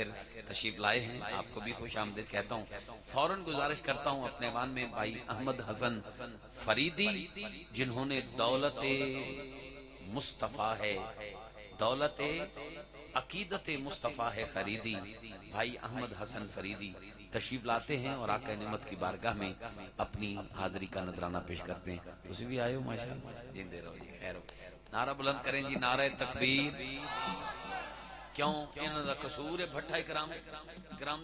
آخر تشریف لائے ہیں، آپ کو بھی خوش آمدید کہتا ہوں۔ فوراً گزارش کرتا ہوں اپنے ایوان میں بھائی احمد حسن فریدی، جنہوں نے دولت مصطفیٰ ہے، دولت عقیدت مصطفیٰ ہے خریدی، بھائی احمد حسن فریدی تشریف لاتے ہیں اور آقا نعمت کی بارگاہ میں اپنی حاضری کا نذرانہ پیش کرتے ہیں۔ تسی بھی آئے ہو ماشاءاللہ، زندے رہو جی، خیر ہو۔ نعرہ بلند کریں جی، نعرہ تکبیر۔ کیوں؟ انہاں دا قصور ہے، بھٹا کرام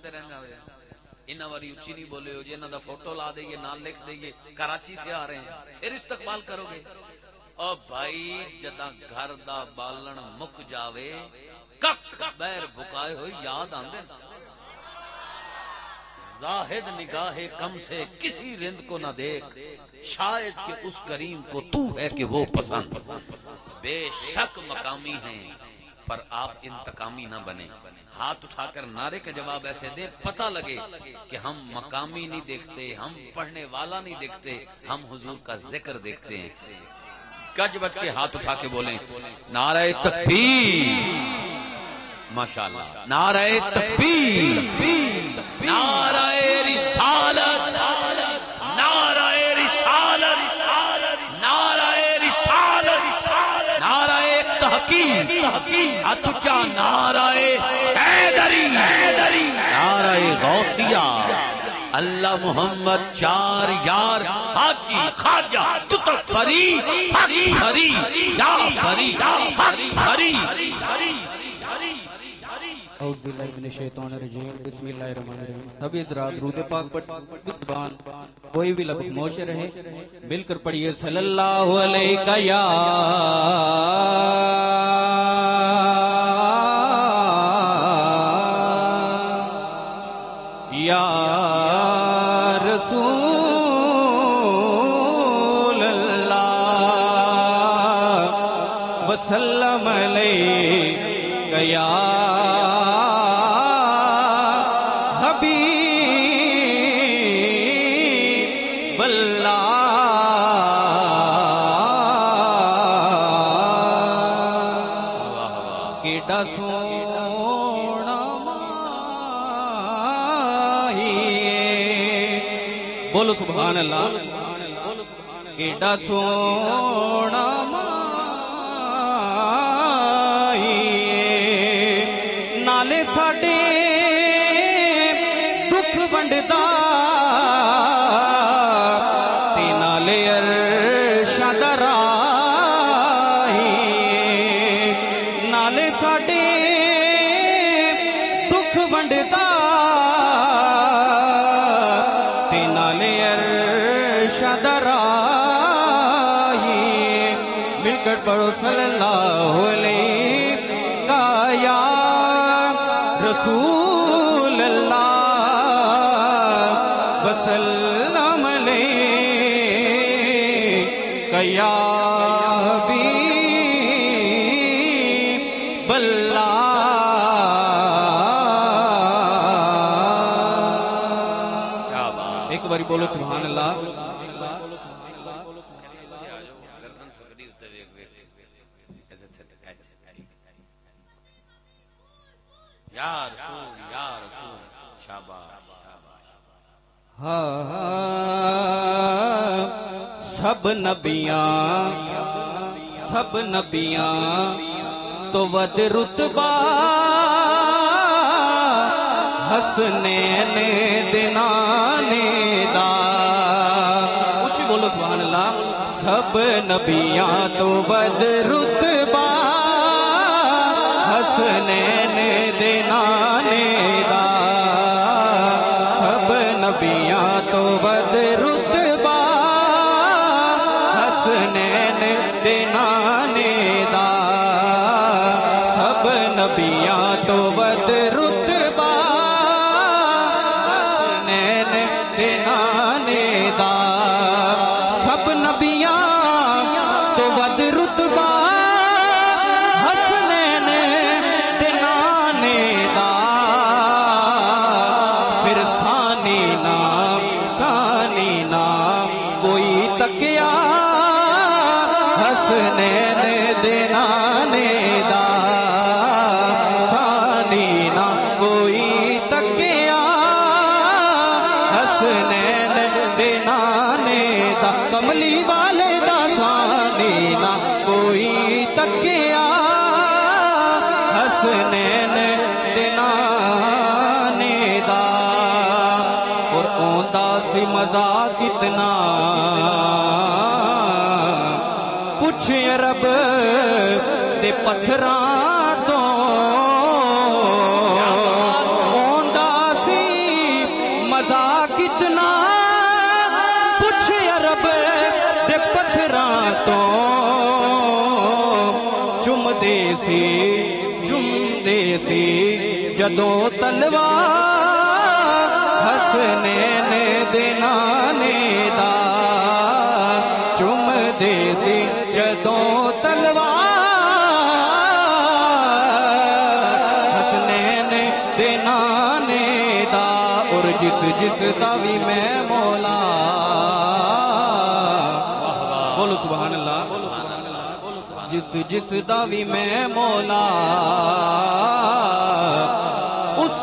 دے رہنے والے انہاں واری اچھی نہیں بولے ہو جی، انہاں دا فوٹو لا دئیے، نام لکھ دئیے، کراچی سے آ رہے ہیں، پھر استقبال کرو گے۔ او بھائی جداں گھر دا بالن مک جاوے، کک بیر بکائے ہوئی یاد آندے، زاہد نگاہ کم سے کسی رند کو نہ دیکھ، شاید کہ اس کریم کو تو ہے کہ وہ پسند۔ بے شک مقامی ہیں پر آپ انتقامی نہ بنے۔ ہاتھ اٹھا کر نعرے کا جواب ایسے دے پتہ لگے کہ ہم مقامی نہیں دیکھتے، ہم پڑھنے والا نہیں دیکھتے، ہم حضور کا ذکر دیکھتے ہیں۔ گج بج کے ہاتھ اٹھا کے بولیں نعرہ تکبیر، ماشاءاللہ، نعرہ تکبیر، نعرہ رسالت، نعرہ رسالت، نعرہ رسالت، نعرہ تحقیق، اتچا نعرہ حیدری، نعرہ غوثیہ، اللہ محمد چار یار حاجی خواجہ تتر فری حق فری یا فری حق فری۔ اعوذ باللہ من الشیطان الرجیم، بسم اللہ الرحمن الرحیم۔ سبھی حضرات درود پاک پر زبان کوئی بھی لفظ خاموش رہے، مل کر پڑھیے صلی اللہ علیہ یا رسول اللہ وسلم علیہ یا حبیب اللہ۔ کیڈا سونا بولو سبحان اللہ، کیڈا سونا مائی نالے ساڈے دکھ ونڈدا تے نالے عرشاں دا راہی، نالے ساڈے دکھ ونڈدا مل کر پڑھو صلی اللہ علیہ یا رسول اللہ وسلم علیہ یا حبیب اللہ۔ ایک باری بولو سبحان اللہ۔ یا رسول یا رسول شاباش۔ سب نبیاں تو ود رتبہ حسنین دنانے دا، کچھ بولو سبحان اللہ۔ سب نبیاں تو ود رتبہ حسنین دنانے دا، سب نبیاں تو ود رتبہ حسنین دنانے دا، سب نبیاں تو ود رتبہ حسنین دنانے دا، سب نبیاں تو ود رتبہ حسنین دنانے دا، پھر ثانی نام کوئی تکیا حسنین دنانے دا، ثانی نام پچھ عرب دے پتھراں تو اوندا سی مزہ کتنا پچھ عرب دے پتھراں تو چمدے سی جدوں تلوار حسنین دے نانے دا چمدے سی جدوں تلوار حسنین دے نانے دا اور جس دا بھی میں مولا بولو سبحان اللہ جس دا بھی میں مولا اس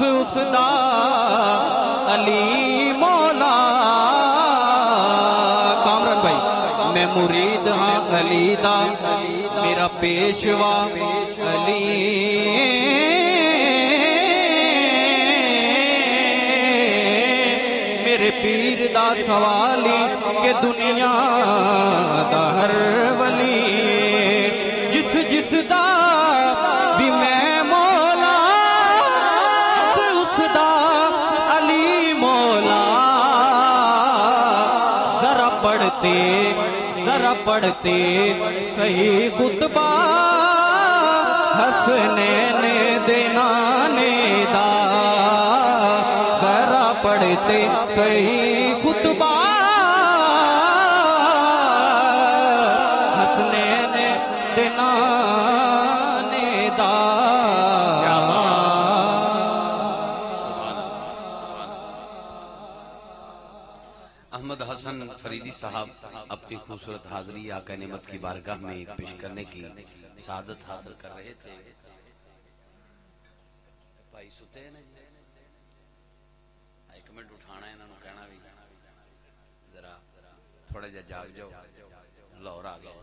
دا علی مولا کامران بھائی میں مرید ہاں علی دا میرا پیشوا علی میرے پیر دا سوالی کہ دنیا دا ہر ولی جس دا بھی میں مولا اس دا علی مولا ذرا پڑھتے صحیح خطبہ حسنین دے نانے دا ذرا پڑھتے صحیح خطبہ حسنین دے نانے دا احمد حسن فریدی صاحب اپنی خوبصورت حاضری آقا نعمت کی بارگاہ میں پیش کرنے کی سعادت حاصل کر رہے تھے بھائی ستے ہیں ایک منٹ اٹھانا ہے انہوں کہنا بھی ذرا تھوڑا جا جاگ جاؤ لاہور آ گیا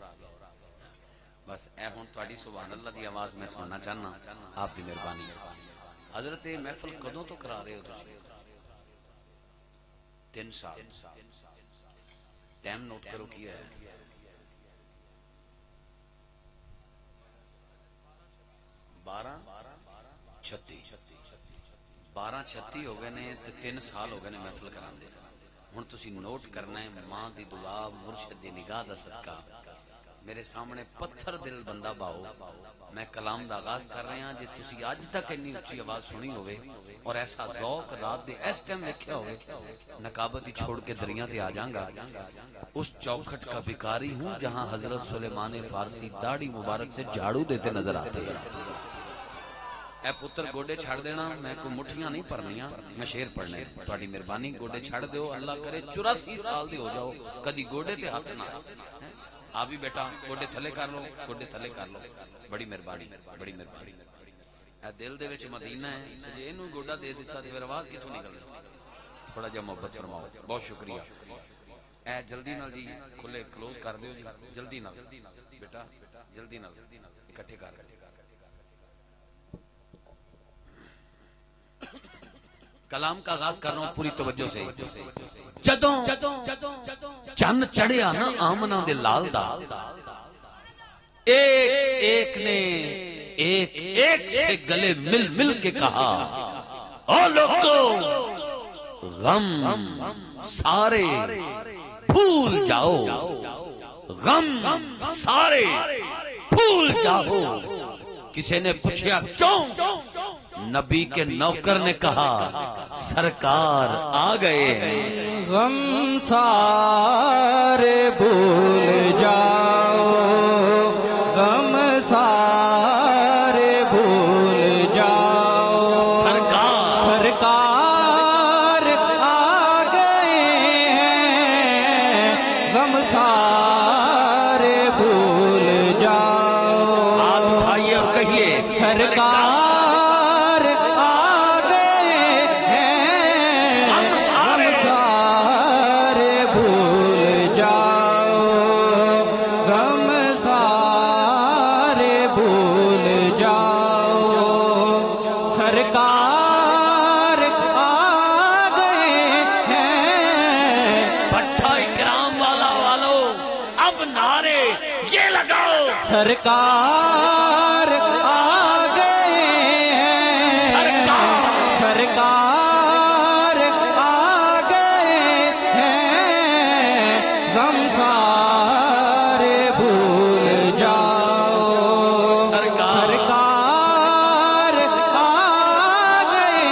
بس اے ہون تواڈی سبحان اللہ دی آواز میں سننا چاہنا آپ دی مہربانی حضرت محفل کدوں تو کرا رہے ہو تسی 3 سال ٹائم نوٹ کرو کیا ہے 12:36 ہو گئے نے 3 سال ہو گئے نے محفل کران دے ہن تسی نوٹ کرنا ہے ماں دی دعا مرشد دی نگاہ دا صدقہ میرے سامنے پتھر دل بندہ باؤ میں کلام دا آغاز کر رہے ہیں جی تسی آج تک اتنی اچھی آواز سنی ہوئے اور ایسا ذوق رات دے اس ٹائم دیکھا ہوئے نقابت ہی چھوڑ کے دریاں تے آ جاؤں گا اس چوکھٹ کا بھکاری ہوں جہاں حضرت سلیمان فارسی داڑھی مبارک سے جھاڑو دیتے نظر آتے ہیں اے پتر گوڑے چھڑ دینا میں کو مٹھیاں نہیں پڑھنیاں میں شیر پڑھنے تواڈی مہربانی گوڑے چھڑ دیو اللہ کرے 84 سال دی ہو جاؤ کدی گوڑے تے ہاتھ نہ آپ بھی بیٹا گوڑے تھلے کر لو گوڑے تھلے کر لو بڑی مہربانی بڑی مہربانی اے دل دے وچ مدینہ ہے جے اینو گوڑا دے دیتا تے پھر آواز کتھوں نکل تھوڑا جا محبت فرماؤ بہت شکریہ اے جلدی نال جی کھلے کلوز کر دیو جی جلدی نال بیٹا جلدی نال اکٹھے کر کلام کا آغاز کر رہا ہوں پوری توجہ سے جدوں چند چڑھیا نا آمنہ دے لال دا ایک نے ایک سے گلے مل کے کہا او لوگو غم سارے بھول جاؤ غم سارے بھول جاؤ کسی نے پوچھا کیوں نبی کے نوکر نے کہا سرکار آ گئے ہیں غم سارے بھول جاؤ غم سارے بھول جاؤ سرکار آ گئے ہیں غم سارے بھول جاؤ ہاتھ اٹھائیے اور کہیے سرکار یہ لگا سرکار آ گئے ہیں، سرکار آ گئے ہیں، غم سارے بھول جاؤ، سرکار آ گئے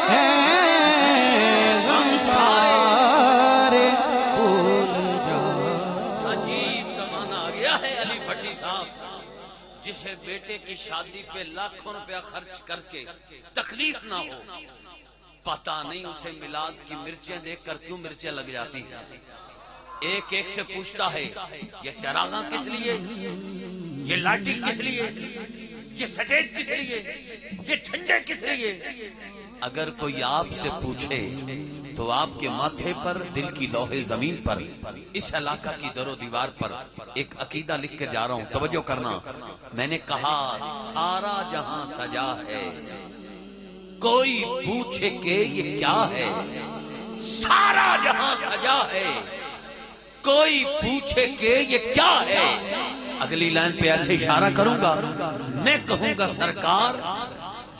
ہیں، غم سارے بھول جاؤ۔ عجیب زمانہ آ گیا ہے علی بھٹی صاحب، جسے بیٹے کی شادی پہ لاکھوں روپیہ خرچ کر کے تکلیف نہ ہو، پتہ نہیں اسے میلاد کی مرچیں دیکھ کر کیوں مرچیں لگ جاتی ہیں۔ ایک ایک سے پوچھتا ہے یہ چراغاں کس لیے، یہ لاٹھی کس لیے، یہ سٹیج کس لیے، یہ جھنڈے کس لیے۔ اگر کوئی آپ سے پوچھے تو آپ کے ماتھے پر، دل کی لوح زمین پر، اس علاقہ کی در و دیوار پر ایک عقیدہ لکھ کے جا رہا ہوں، توجہ کرنا۔ میں نے کہا سارا جہاں سجا ہے، کوئی پوچھے کہ یہ کیا ہے، سارا جہاں سجا ہے، کوئی پوچھے کہ یہ کیا ہے۔ اگلی لائن پہ ایسے اشارہ کروں گا، میں کہوں گا سرکار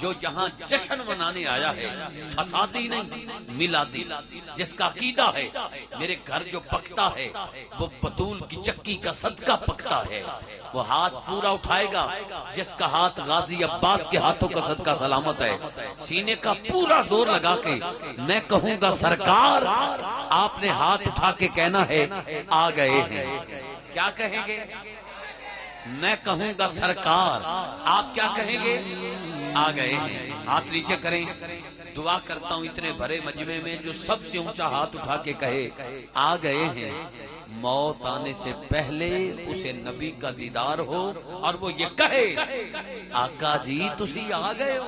جو یہاں جشن منانے آیا ہے، فسادی نہیں میلادی، جس کا عقیدہ ہے میرے گھر جو پکتا ہے وہ بطول کی چکی کا صدقہ پکتا ہے، وہ ہاتھ پورا اٹھائے گا جس کا ہاتھ غازی عباس کے ہاتھوں کا صدقہ سلامت ہے، سینے کا پورا زور لگا کے میں کہوں گا سرکار آپ نے ہاتھ اٹھا کے کہنا ہے آ گئے ہیں۔ کیا کہیں گے؟ میں کہوں گا سرکار آپ کیا کہیں گے؟ آ گئے ہیں۔ ہاتھ نیچے کریں، دعا کرتا ہوں اتنے بھرے مجمع میں جو سب سے اونچا ہاتھ اٹھا کے کہے آ گئے ہیں، موت آنے سے پہلے اسے نبی کا دیدار ہو اور وہ یہ کہے آقا جی تسی آ گئے ہو۔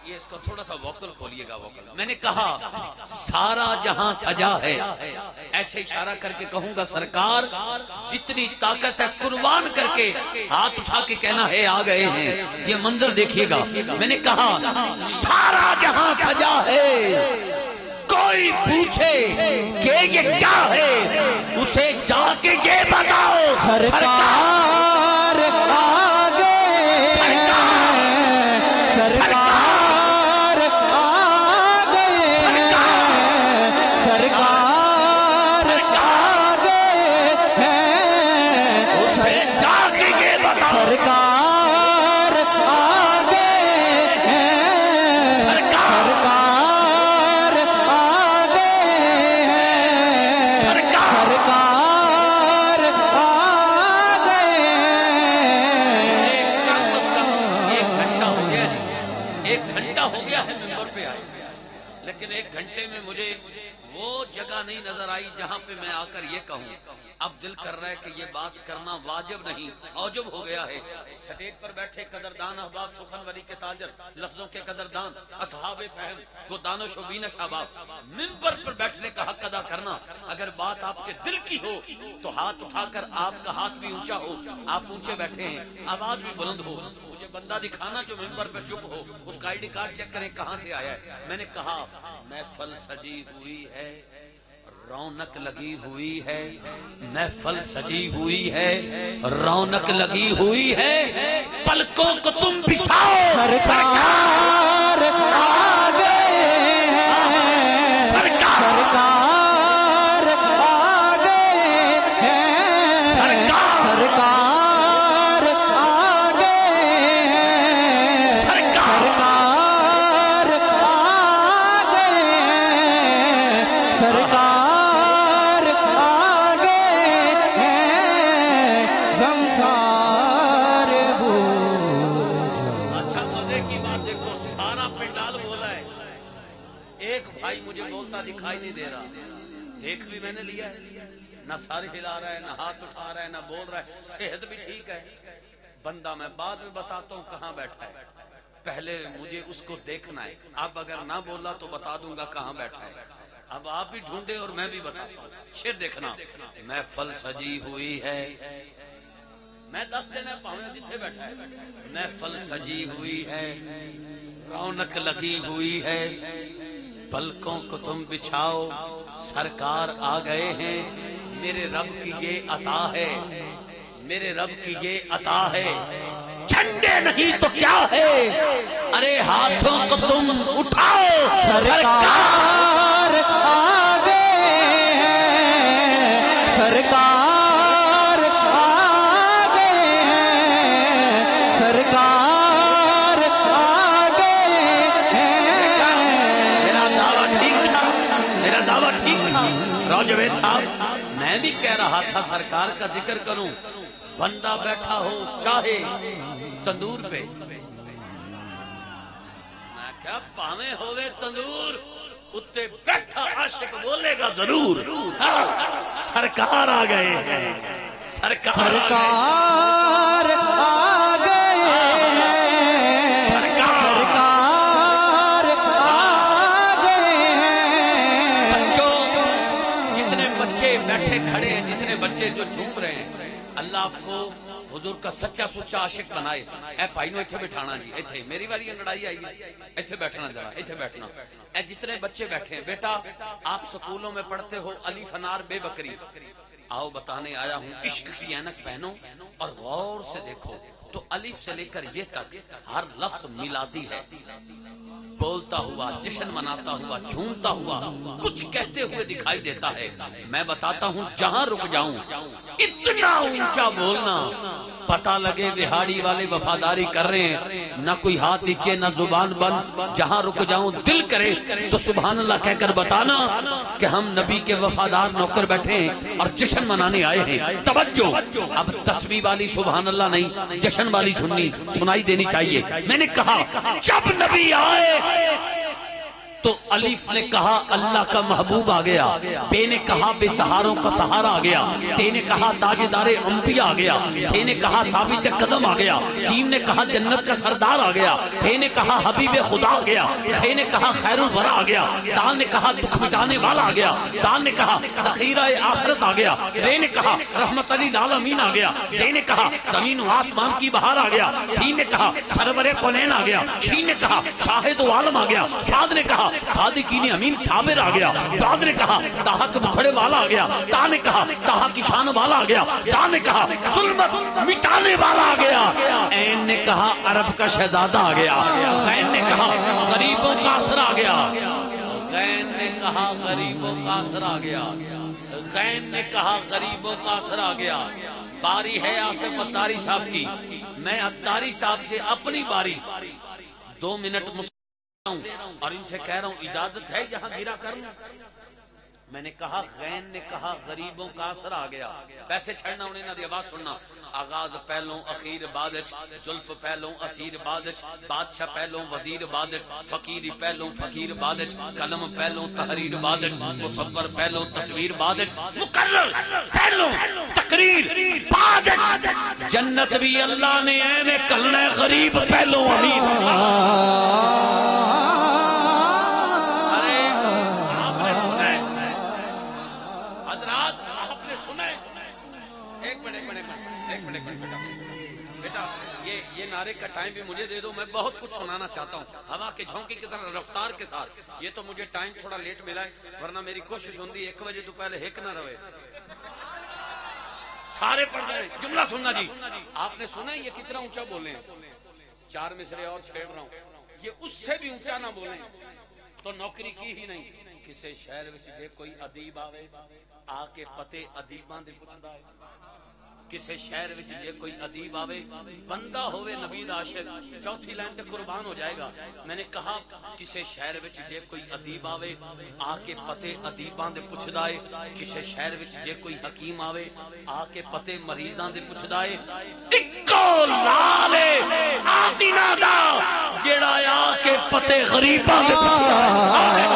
یہ اس کو تھوڑا سا ووکل کھولیے گا، ووکل۔ میں نے کہا سارا جہاں سجا ہے، ایسے اشارہ کر کے کہوں گا سرکار جتنی طاقت ہے قربان کر کے ہاتھ اٹھا کے کہنا ہے آ گئے ہیں۔ یہ منظر دیکھیے گا، میں نے کہا سارا جہاں سجا ہے، کوئی پوچھے کہ یہ کیا ہے، اسے جا کے یہ بتاؤ سرکار آ گئے ہیں، سرکار سرکار آ گئے ہیں، سرکار آ گئے ہیں، سرکار آ گئے ہیں۔ کم از کم ایک گھنٹہ ہو گیا ہے، ایک گھنٹہ ہو گیا ہے ممبر پہ آئے، لیکن ایک گھنٹے میں مجھے وہ جگہ نہیں نظر آئی جہاں پہ میں آ کر یہ کہوں۔ اب دل کر رہا ہے کہ یہ بات کرنا واجب نہیں، اوجب ہو گیا ہے۔ سٹیج پر بیٹھے قدردان احباب، سخن ولی کے تاجر، لفظوں کے قدردان، اصحاب فہم، گدانش و بینش احباب، منبر پر بیٹھنے کا حق ادا کرنا۔ اگر بات آپ کے دل کی ہو تو ہاتھ اٹھا کر، آپ کا ہاتھ بھی اونچا ہو، آپ اونچے بیٹھے ہیں، آواز بھی بلند ہو، مجھے بندہ دکھانا جو منبر پر چپ ہو، اس کا آئی ڈی کارڈ چیک کریں کہاں سے آیا ہے۔ میں نے کہا محفل سجی ہوئی ہے، رونق لگی ہوئی ہے، محفل سجی ہوئی ہے، رونق لگی ہوئی ہے، پلکوں کو تم بچھاؤ سرکار آ گئے ہیں، سرکار آ گئے ہیں، سرکار آ گئے ہیں، سرکار آ گئے ہیں، سرکار مجھے بولتا دکھائی نہیں دے رہا، دیکھ بھی میں نے لیا ہے، نہ سر ہلا رہا ہے، نہ ہاتھ اٹھا رہا ہے، نہ بول رہا ہے، صحت بھی ٹھیک ہے۔ بندہ میں بعد میں بتاتا ہوں کہاں بیٹھا ہے، پہلے مجھے اس کو دیکھنا ہے۔ اب اگر نہ بولا تو بتا دوں گا کہاں بیٹھا ہے، اب آپ بھی ڈھونڈے اور میں بھی بتاتا ہوں۔ شیر دیکھنا، محفل سجی ہوئی ہے، میں دس دینا پاؤں جتھے بیٹھا ہے، محفل سجی ہوئی ہے، رونق لگی ہوئی ہے، پلکوں کو تم بچھاؤ، سرکار آ گئے ہیں، میرے رب کی یہ عطا ہے، میرے رب کی یہ عطا ہے، جھنڈے نہیں تو کیا ہے، ارے ہاتھوں کو تم اٹھاؤ، سرکار آگے ہیں، سرکار آگے ہیں، سرکار آگے ہیں۔ میرا دعویٰ ٹھیک تھا، میرا دعویٰ ٹھیک تھا جاوید صاحب؟ میں بھی کہہ رہا تھا سرکار کا ذکر کروں، بندہ بیٹھا ہو چاہے تندور پہ، میں کیا پاویں ہوئے تندور اتے بیٹھا عاشق بولے گا ضرور، سرکار آ گئے ہیں، سرکار آ گئے ہیں، سرکار آ گئے ہیں۔ بچوں جتنے بچے بیٹھے کھڑے ہیں، جتنے بچے جو جھوم رہے ہیں، اللہ آپ کو حضور کا سچا سچا عاشق بنائے۔ اے بھائی نو ایتھے بٹھانا جی، ایتھے میری والی انگڑائی آئی ہے، ایتھے بیٹھنا ذرا، ایتھے بیٹھنا۔ اے جتنے بچے بیٹھے ہیں، بیٹا آپ سکولوں میں پڑھتے ہو الف انار بے بکری، آؤ بتانے آیا ہوں عشق کی اینک پہنو اور غور سے دیکھو تو الف سے لے کر یہ تک ہر لفظ میلادی ہے، بولتا ہوا، جشن مناتا ہوا، جھومتا ہوا، کچھ کہتے ہوئے دکھائی دیتا ہے۔ میں بتاتا ہوں جہاں رک جاؤں اتنا اونچا بولنا، پتہ لگے دہاڑی والے وفاداری کر رہے ہیں، نہ کوئی ہاتھ نیچے نہ زبان بند، جہاں رک جاؤں دل کرے تو سبحان اللہ کہہ کر بتانا کہ ہم نبی کے وفادار نوکر بیٹھے ہیں اور جشن منانے آئے ہیں۔ توجہ، اب تسبیح والی سبحان اللہ نہیں، جشن والی سنائی دینی چاہیے۔ میں نے کہا جب نبی آئے تو الف نے کہا اللہ کا محبوب آ گیا، بے نے کہا بے سہاروں کا سہارا آ گیا، تے نے کہا تاجدار انبیاء آ گیا، سے نے کہا ثابت قدم آ گیا، جیم نے کہا جنت کا سردار آ گیا، ہے نے کہا حبیب خدا آ گیا، خے نے کہا خیر الورا آ گیا، دال نے کہا دکھ مٹانے والا آ گیا، دال نے کہا ذخیرہ آخرت آ گیا، رے نے کہا رحمت للعالمین آ گیا، زے نے کہا زمین و آسمان کی بہار آ گیا، سین نے کہا سرور کونین آ گیا، شین نے کہا شاہد و عالم آ گیا، سعد نے کہا صادقین امین صابر آ گیا، سعد نے کہا تاہا کے مکھڑے والا آ گیا، تا نے کہا تاہا کی شان والا آ گیا، زا نے کہا ظلمت مٹانے والا آ گیا، این نے کہا عرب کا شہزادہ آ گیا، غین نے کہا غریبوں کا اثر آ گیا، غین نے کہا غریبوں کا اثر آ گیا، غین نے کہا غریبوں کا اثر آ گیا۔ باری ہے آصف اتاری صاحب کی، میں اتاری صاحب سے اپنی باری 2 منٹ اور ان سے کہہ رہا ہوں اجازت ہے یہاں گرا کروں؟ میں نے کہا غین نے کہا غریبوں کا اثر آ گیا، پیسے چھڑنا انہیں نہ دی آواز سننا، آغاز پہلوں اخیر بادچ، زلف پہلوں اسیر بادچ، بادشاہ پہلوں وزیر بادچ، فقیر پہلوں فقیر بادچ، قلم پہلوں تحریر بادچ، مصور پہلوں تصویر بادچ، مقرر پہلوں تقریر بادچ، جنت بھی اللہ نے ایویں کلنے غریب پہلوں امیر۔ بیٹا یہ نعرے کا ٹائم بھی مجھے دے دو، میں بہت کچھ سنانا چاہتا ہوں ہوا کے جھونکے کی طرح رفتار کے ساتھ۔ یہ تو مجھے ٹائم تھوڑا لیٹ ملا ہے، ورنہ میری کوشش ہوندی 1 بجے تو پہلے ہیک نہ رہے، سارے پڑھ جائیں۔ جملہ سننا جی، آپ نے سنا یہ کتنا اونچا بولے ہیں، 4 مصرے اور چھیڑ رہا ہوں، یہ اس سے بھی اونچا نہ بولیں تو نوکری کی ہی نہیں۔ کسے شہر وچ جے کوئی ادیب آوے آ کے پتے ادیباں دے پوچھدا ہے، کسے شہر وچ جے کوئی ادیب آوے بندہ ہوئے نبی دا عاشق، چوتھی لائن تے قربان ہو جائے گا۔ میں نے کہا کسے شہر وچ جے کوئی ادیب آوے آ کے پتے ادیباں دے پوچھدا ہے، کسے شہر وچ جے کوئی حکیم آوے آ کے پتے مریضاں دے پوچھدا ہے، اکو لال آمینہ دا جیڑا آ کے پتے غریباں دے پوچھدا ہے۔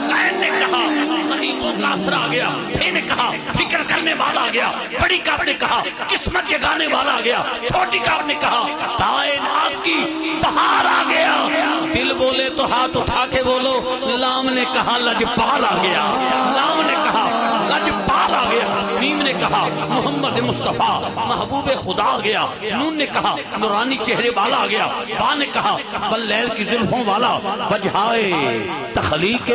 غین نے کہا غریبوں کا اثر آ گیا، پھر نے کہا فکر کرنے والا آ گیا، بڑی کعب نے کہا قسمت جگانے والا آ گیا، چھوٹی کعب نے کہا کائنات کی بہار آ گیا، دل بولے تو ہاتھ اٹھا کے بولو، لام نے کہا لجپال آ گیا، لام نے کہا لجپال آ گیا، میم نے کہا محمد مصطفیٰ محبوب خدا آ گیا، نون نے کہا نورانی چہرے والا آ گیا، با نے کہا واللیل کی زلفوں والا، وجہائے تخلیق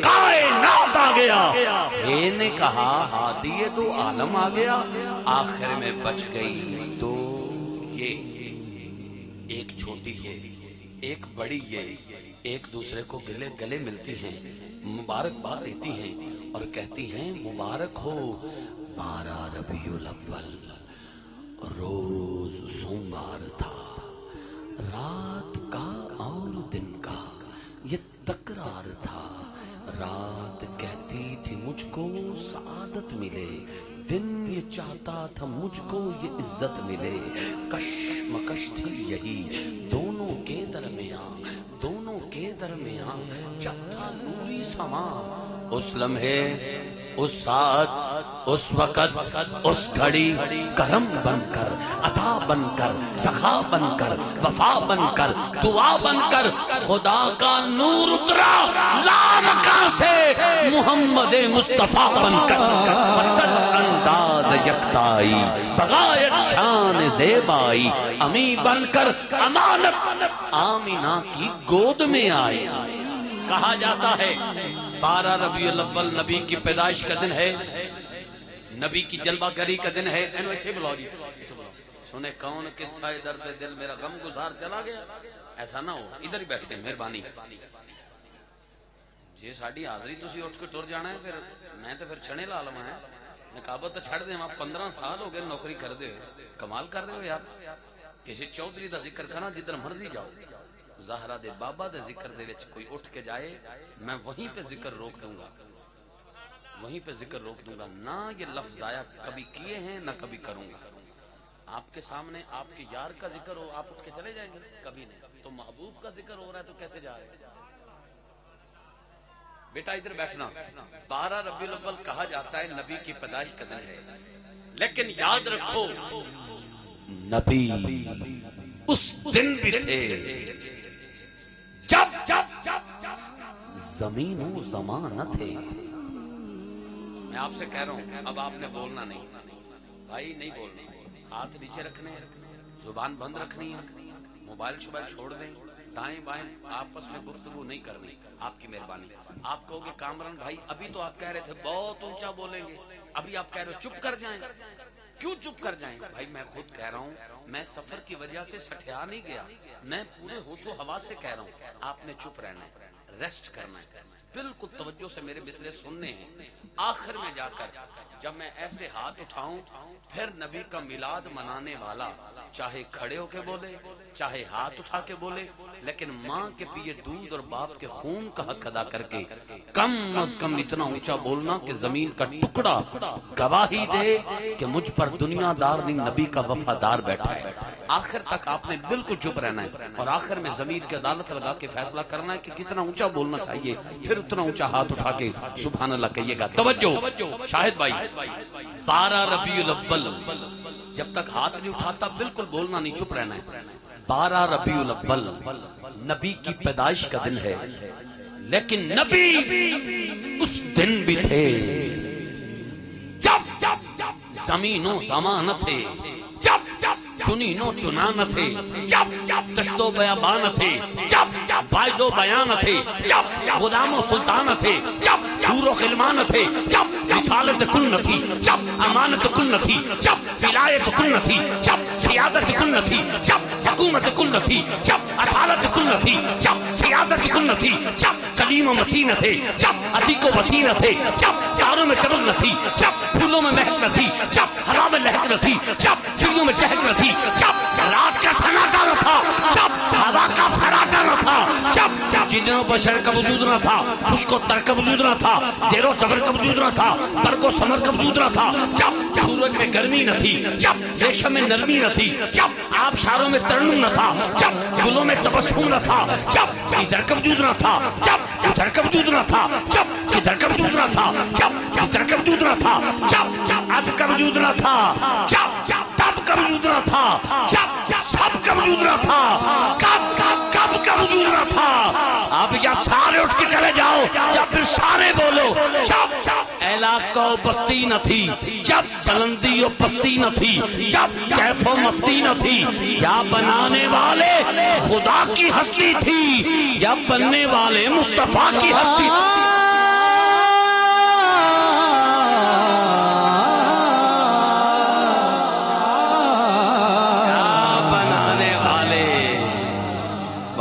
کائنات آ آ گیا. ہے نے کہا ہادی دو عالم آ گیا. آخر میں بچ گئی دو یہ، ایک چھوٹی یہ ایک بڑی یہ. ایک دوسرے کو گلے ملتی ہیں، مبارکباد دیتی ہیں اور کہتی ہیں مبارک ہو 12 ربیع الاول. روز سوموار تھا، رات کا اور دن کا یہ تکرار تھا. رات کہتی تھی مجھ کو سعادت ملے، دن یہ چاہتا تھا مجھ کو یہ عزت ملے. کشمکش تھی یہی دونوں کے درمیان جب تھا نوری سما. اس لمحے، اس ساتھ، اس وقت، اس گھڑی کرم بن کر، عطا بن کر، سخا بن کر، وفا بن کر، دعا بن کر خدا کا نور اترا لامکان سے محمد مصطفیٰ بن کر. وسط انداز یکتائی بغایت شان زیبائی، امی بن کر امانت آمینہ کی گود میں آئی. کہا جاتا ہے 12 ربیع الاول نبی کی پیدائش کا دن ہے، نبی کی جلوہ گری کا دن ہے. اینو اچھے بلاؤ جی، سنے کون قصہ درد دل میرا غم گزار چلا گیا. ایسا نہ ہو، ادھر ہی بیٹھے مہربانی جی. ساڑی حاضری تسی اٹھ کے ٹر جانا ہے، پھر میں تو پھر چھنے لالما ہے. نقابت تو چھڑ دیں، آپ 15 سال ہو گئے نوکری کر دے ہوئے، کمال کر رہے ہو یار. کسی چودھری دا ذکر کرنا جدھر مرضی جاؤ. زہرا دے بابا دے ذکر دے وچ کوئی اٹھ کے جائے، میں وہیں پہ ذکر روک دوں گا، وہیں پہ ذکر روک دوں گا. نہ یہ لفظ آیا کبھی کیے ہیں نہ کبھی کروں گا. آپ کے سامنے آپ کے یار کا ذکر ہو، آپ اٹھ کے چلے جائیں گے؟ کبھی نہیں. تو محبوب کا ذکر ہو رہا ہے تو کیسے جا رہے ہیں؟ بیٹا ادھر بیٹھنا. 12 ربیع الاول کہا جاتا ہے نبی کی پیدائش کا دن ہے، لیکن یاد رکھو نبی اس دن بھی تھے جب زمین و زمان نہ تھے. میں آپ سے کہہ رہا ہوں، اب آپ نے بولنا نہیں بھائی، نہیں بولنا. ہاتھ نیچے رکھنے ہیں، زبان بند رکھنی ہے، موبائل شوبائل چھوڑ دیں، دائیں بائیں آپس میں گفتگو نہیں کرنی. آپ کی مہربانی. آپ کہو گے کامران بھائی ابھی تو آپ کہہ رہے تھے بہت اونچا بولیں گے، ابھی آپ کہہ رہے ہو چپ کر جائیں. کیوں چپ کر جائیں بھائی؟ میں خود کہہ رہا ہوں، میں سفر کی وجہ سے سٹھیا نہیں گیا، میں پورے ہوش و حواس سے کہہ رہا ہوں. آپ نے چپ رہنا ہے، ریسٹ کرنا ہے، بالکل توجہ سے میرے مصرے سننے ہیں. آخر میں جا کر جب میں ایسے ہاتھ اٹھاؤں، پھر نبی کا میلاد منانے والا چاہے کھڑے ہو کے بولے، چاہے ہاتھ اٹھا کے بولے، لیکن ماں کے پیے دودھ اور باپ کے خون کا حق ادا کر کے کم از کم اتنا اونچا بولنا کہ زمین کا ٹکڑا گواہی دے کہ مجھ پر دنیا دار نہیں نبی کا وفادار بیٹھا ہے. آخر تک آپ نے بالکل چپ رہنا ہے اور آخر میں زمین کی عدالت لگا کے فیصلہ کرنا ہے کہ کتنا اونچا بولنا چاہیے، پھر اتنا اونچا ہاتھ اٹھا کے سبحان اللہ کہیے گا. توجہ شاہد بھائی، 12 ربیع الاول جب تک ہاتھ نہیں اٹھاتا بالکل بولنا نہیں، چپ رہنا ہے. 12 ربیع الاول نبی کی پیدائش کا دن ہے، لیکن نبی اس دن بھی تھے جب زمین و زمان نہ تھے، جب چنین و چنا نہ تھے، جب دشت و بیابان نہ تھے، جب باعث و بیان نہ تھے، جب غلام و سلطان نہ تھے، جب حور و غلمان نہ تھے، جب رسالت کل نہ تھی، جب امانت کل نہ تھی، جب ولایت کل نہ تھی، جب سیادت کل نہ تھی، جب حکومت کل نہ تھی، جب اصالت کل نہ تھی، جب سیادت کل نہ تھی، جب کلیم و مسیح نہ تھے، جب عتیق و وسیع نہ تھے، جب چاروں میں چمک نہ تھی، جب پھولوں میں مہک نہ تھی، جب ہوا میں لہک نہ تھی، جب چڑیوں میں چہک نہ تھی، جب رات کا سناٹا نہ تھا، جب ہوا کا فراٹا نہ تھا، جب جن و بشر کا وجود نہ تھا، خشک و تر کا وجود نہ تھا، زیر و زبر کا وجود نہ تھا، برق و ثمر کا وجود نہ تھا، جب سورج میں گرمی نہ تھی، جب ریشم میں نرمی نہ تھی، جب آبشاروں میں ترنم نہ تھا، جب گلوں میں تبسم نہ تھا، جب ادھر کا وجود نہ تھا، جب ادھر کا وجود نہ تھا، جب ادھر کا وجود نہ تھا، جب ادھر کا وجود نہ تھا، جب اب کا وجود نہ تھا، جب تب کا وجود نہ تھا، جب سب کا وجود نہ تھا، کب کا وجود نہ تھا. آپ یا سارے اٹھ کے چلے جاؤ یا پھر سارے بولو. جب علاقہ و بستی نہ تھی، جب بلندی و پستی نہ تھی، جب کیف و مستی نہ تھی، یا بنانے والے خدا کی ہستی تھی یا بننے والے مصطفیٰ کی ہستی تھی.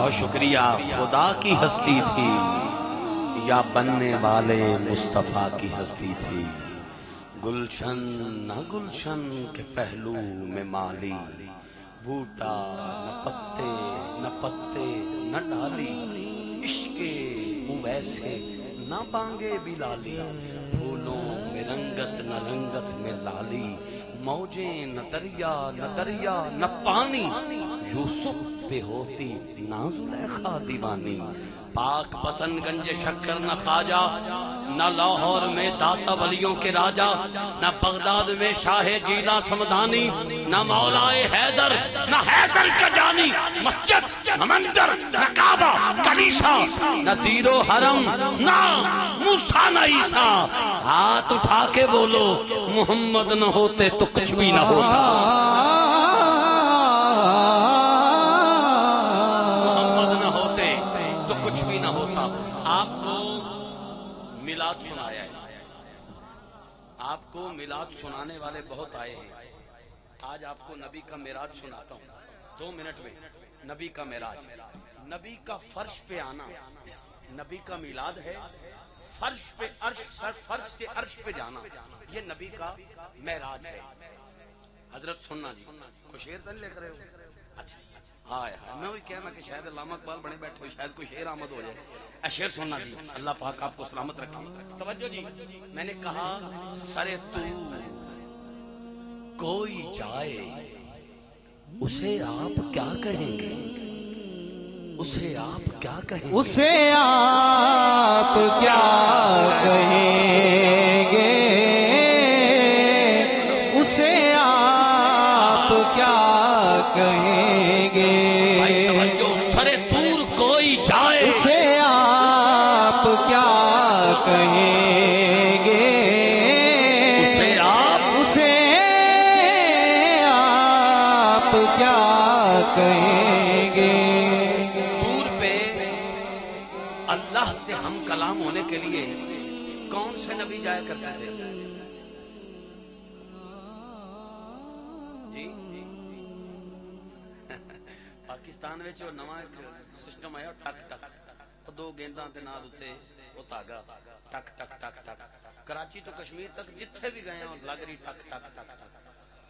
بہت شکریہ. خدا کی ہستی تھی یا بننے والے مصطفیٰ کی ہستی تھی؟ گلشن نہ گلشن کے پہلو میں مالی، بوٹا نہ پتے نہ ڈالی، عشق ویسے نہ بانگے بلالی، پھولوں میں رنگت نہ رنگت میں لالی، موجیں نہ دریا نہ پانی، یوسف پہ ہوتی نہ زلیخا دیوانی، پاک پتن گنج شکر نہ خواجہ، نہ لاہور میں داتا ولیوں کے راجہ، نہ بغداد میں شاہ جیلا سمدانی، نہ مولائے حیدر نہ حیدر کا جانی، مسجد نہ منظر نہ کعبہ کلیسا، نہ دیر و حرم نہ موسیٰ نہ عیسیٰ. ہاتھ اٹھا کے بولو محمد نہ ہوتے تو کچھ بھی نہ ہوتا. محمد نہ ہوتے تو کچھ بھی نہ ہوتا. آپ کو میلاد سنایا ہے، آپ کو میلاد سنانے والے بہت آئے ہیں. آج آپ کو نبی کا معراج سناتا ہوں 2 منٹ میں. نبی کا معراج، نبی کا فرش پہ آنا، نبی کا میلاد ہے. فرش پہ فرش سے عرش پہ جانا، یہ نبی کا معراج ہے. حضرت سننا جی، کوئی شعر تو نہیں لکھ رہے ہو؟ اچھا ہائے میں وہی کہنا کہ شاید علامہ اقبال بڑے بیٹھے ہو، شاید کوئی شعر آمد ہو جائے. شعر سننا جی. اللہ پاک آپ کو سلامت رکھے. توجہ جی، میں نے کہا سرے تو کوئی جائے اسے آپ کیا کہیں گے؟ اسے آپ کیا کہیں گے؟ اسے آپ کیا کہیں گے؟ اسے آپ کیا کہیں گے؟ بھائی توجہ، سرے دور کوئی جائے اسے آپ کیا کہیں گے؟ اسے آپ کیا کہیں گے؟ اللہ سے ہم کلام ہونے کے لیے کون سے نبی جایا کرتے تھے جی؟ پاکستان میں جو نواں سسٹم آیا ٹک ٹک، 2 گینداں دے نال اتے او تاگا ٹک ٹک ٹک ٹک. کراچی تو کشمیر تک جتھے بھی گئے ہیں لگ رہی ٹک ٹک ٹک ٹک.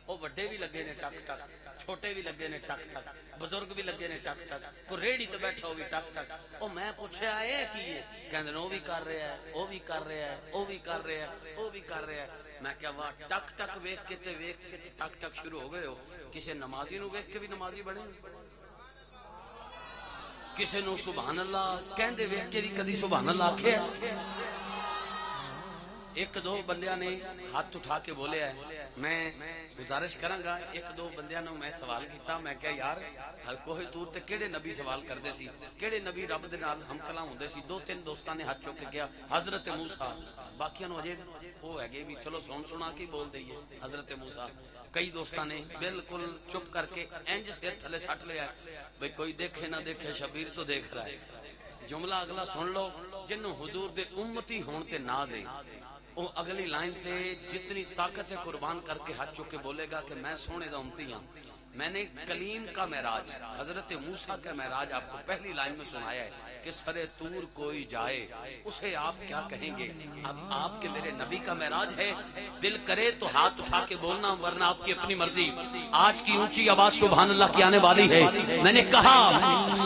وہ وڈے بھی لگے نے ٹک ٹک، چھوٹے بھی لگے نے ٹک ٹک، بزرگ بھی لگے نے ٹک ٹک، کوئی ریڑھی تے بیٹھا ہو بھی ٹک ٹک. او میں پوچھیا اے کی ہے؟ کہندے او بھی کر رہا ہے، او بھی کر رہا ہے، او بھی کر رہا ہے، او بھی کر رہا ہے. میں کہا واہ، ٹک ٹک ویکھ کے ٹک ٹک شروع ہو گئے ہو. کسے نمازی نو ویکھ کے بھی نمازی بنے، کسے نو سبحان اللہ کہندے ویکھ کے بھی کدی سبحان اللہ آکھیا. 1-2 بندیاں نے ہاتھ اٹھا کے بولے ہے. میں گزارش کراں گا 1-2 بندیاں نو میں سوال کیتا. میں کہا یار کوہ طور تے کیڑے نبی سوال کردے سی، کیڑے نبی رب دے نال ہم کلام ہوندے سی؟ 2-3 دوستاں نے ہاتھ چوک کے کہا حضرت موسیٰ. باقیاں نو اجے وہ ہے بھی چلو سنا کے بول دئیے حضرت موسیٰ. کئی دوستاں نے بالکل چپ کر کے انج سر تھلے سٹ لیا بھئی کوئی دیکھے نہ دیکھے شبیر تو دیکھ رہا ہے. جملہ اگلا سن لو، جنوں حضور دے امتی ہون تے ناز ہے وہ اگلی لائن تے جتنی طاقت ہے قربان کر کے ہاتھ چکے بولے گا کہ میں سونے دا امتی ہوں. میں نے کلیم کا معراج، حضرت موسیٰ کا معراج آپ کو پہلی لائن میں سنایا ہے کہ سرے طور کوئی جائے اسے آپ کیا کہیں گے. اب آپ کے میرے نبی کا معراج ہے، دل کرے تو ہاتھ اٹھا کے بولنا، ورنہ آپ کی اپنی مرضی. آج کی اونچی آواز سبحان اللہ کی آنے والی ہے. میں نے کہا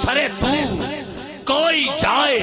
سرے طور کوئی جائے